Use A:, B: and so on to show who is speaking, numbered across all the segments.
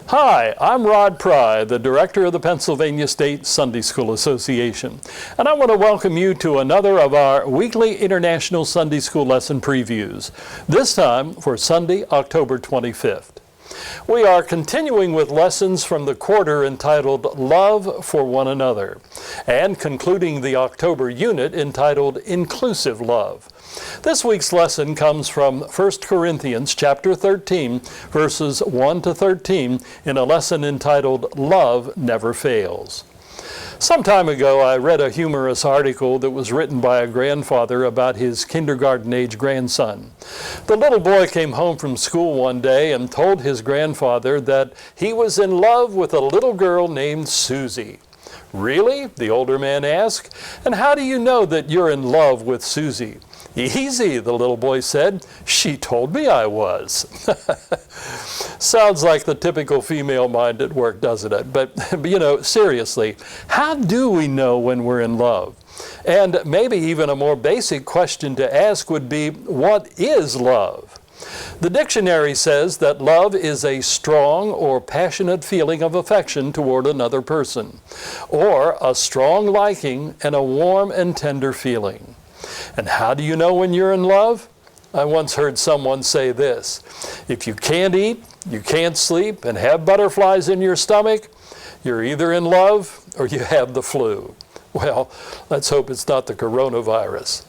A: Hi, I'm Rod Pry, the Director of the Pennsylvania State Sunday School Association, and I want to welcome you to another of our weekly International Sunday School Lesson Previews, this time for Sunday, October 25th. We are continuing with lessons from the quarter entitled Love for One Another, and concluding the October unit entitled Inclusive Love. This week's lesson comes from 1 Corinthians chapter 13, verses 1 to 13, in a lesson entitled Love Never Fails. Some time ago, I read a humorous article that was written by a grandfather about his kindergarten-age grandson. The little boy came home from school one day and told his grandfather that he was in love with a little girl named Susie. "Really?" the older man asked. "And how do you know that you're in love with Susie?" "Easy," the little boy said. "She told me I was." Sounds like the typical female mind at work, doesn't it? But, seriously, how do we know when we're in love? And maybe even a more basic question to ask would be, what is love? The dictionary says that love is a strong or passionate feeling of affection toward another person, or a strong liking and a warm and tender feeling. And how do you know when you're in love? I once heard someone say this: if you can't eat, you can't sleep, and have butterflies in your stomach, you're either in love or you have the flu. Well, let's hope it's not the coronavirus.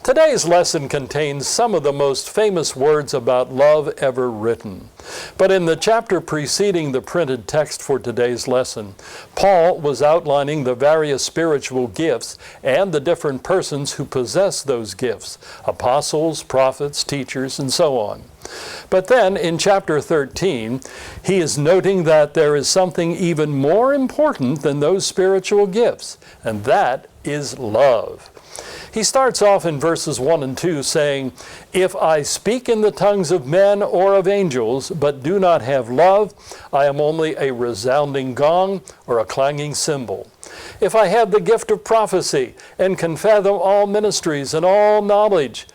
A: Today's lesson contains some of the most famous words about love ever written. But in the chapter preceding the printed text for today's lesson, Paul was outlining the various spiritual gifts and the different persons who possess those gifts: apostles, prophets, teachers, and so on. But then in chapter 13, he is noting that there is something even more important than those spiritual gifts, and that is love. He starts off in verses 1 and 2 saying, "If I speak in the tongues of men or of angels, but do not have love, I am only a resounding gong or a clanging cymbal. If I have the gift of prophecy and can fathom all ministries and all knowledge,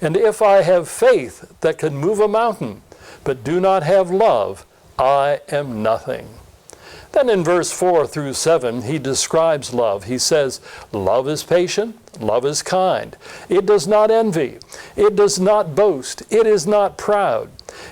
A: and if I have faith that can move a mountain, but do not have love, I am nothing." Then in verse 4 through 7, he describes love. He says, "Love is patient, love is kind. It does not envy. It does not boast. It is not proud.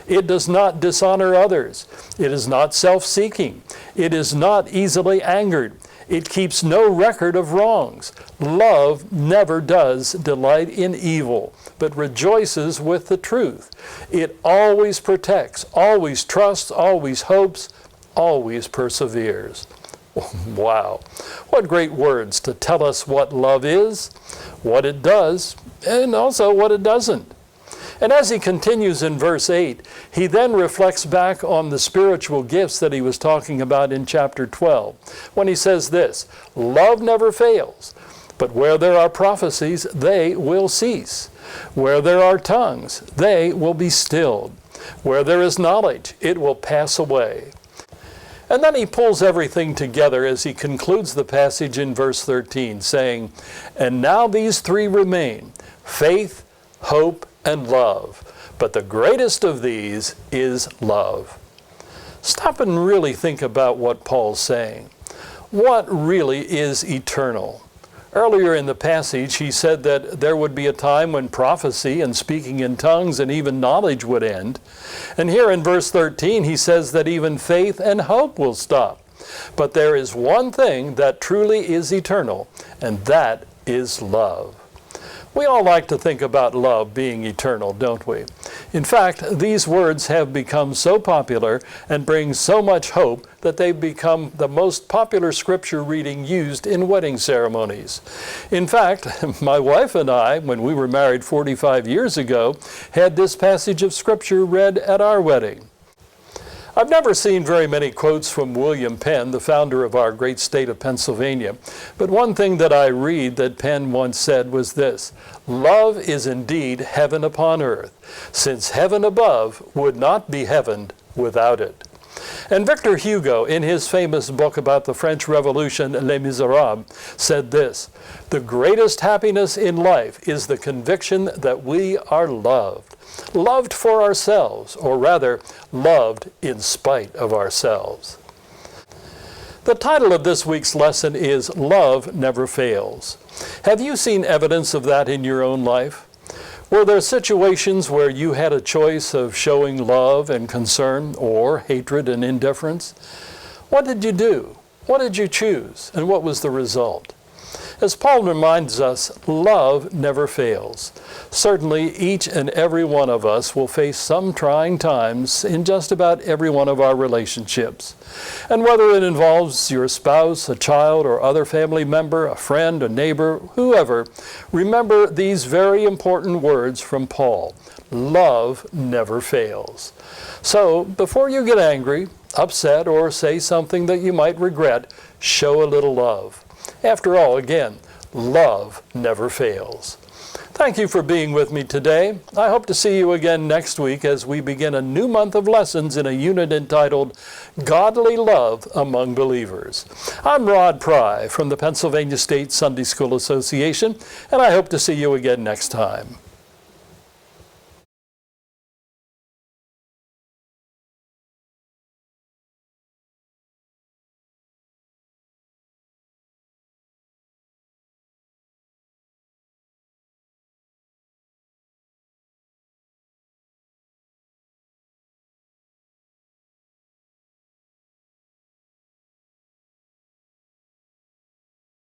A: It does not dishonor others. It is not self-seeking. It is not easily angered. It keeps no record of wrongs. Love never does delight in evil, but rejoices with the truth. It always protects, always trusts, always hopes, always perseveres." Wow, what great words to tell us what love is, what it does, and also what it doesn't. And as he continues in verse 8, he then reflects back on the spiritual gifts that he was talking about in chapter 12, when he says this: "Love never fails, but where there are prophecies, they will cease. Where there are tongues, they will be stilled. Where there is knowledge, it will pass away." And then he pulls everything together as he concludes the passage in verse 13, saying, "And now these three remain: faith, hope, and love. But the greatest of these is love." Stop and really think about what Paul's saying. What really is eternal? Earlier in the passage, he said that there would be a time when prophecy and speaking in tongues and even knowledge would end. And here in verse 13, he says that even faith and hope will stop. But there is one thing that truly is eternal, and that is love. We all like to think about love being eternal, don't we? In fact, these words have become so popular and bring so much hope that they've become the most popular scripture reading used in wedding ceremonies. In fact, my wife and I, when we were married 45 years ago, had this passage of scripture read at our wedding. I've never seen very many quotes from William Penn, the founder of our great state of Pennsylvania, but one thing that I read that Penn once said was this: "Love is indeed heaven upon earth, since heaven above would not be heaven without it." And Victor Hugo, in his famous book about the French Revolution, Les Miserables, said this: "The greatest happiness in life is the conviction that we are loved. Loved for ourselves, or rather, loved in spite of ourselves." The title of this week's lesson is Love Never Fails. Have you seen evidence of that in your own life? Were there situations where you had a choice of showing love and concern or hatred and indifference? What did you do? What did you choose? And what was the result? As Paul reminds us, love never fails. Certainly, each and every one of us will face some trying times in just about every one of our relationships. And whether it involves your spouse, a child, or other family member, a friend, a neighbor, whoever, remember these very important words from Paul: love never fails. So, before you get angry, upset, or say something that you might regret, show a little love. After all, again, love never fails. Thank you for being with me today. I hope to see you again next week as we begin a new month of lessons in a unit entitled Godly Love Among Believers. I'm Rod Pry from the Pennsylvania State Sunday School Association, and I hope to see you again next time.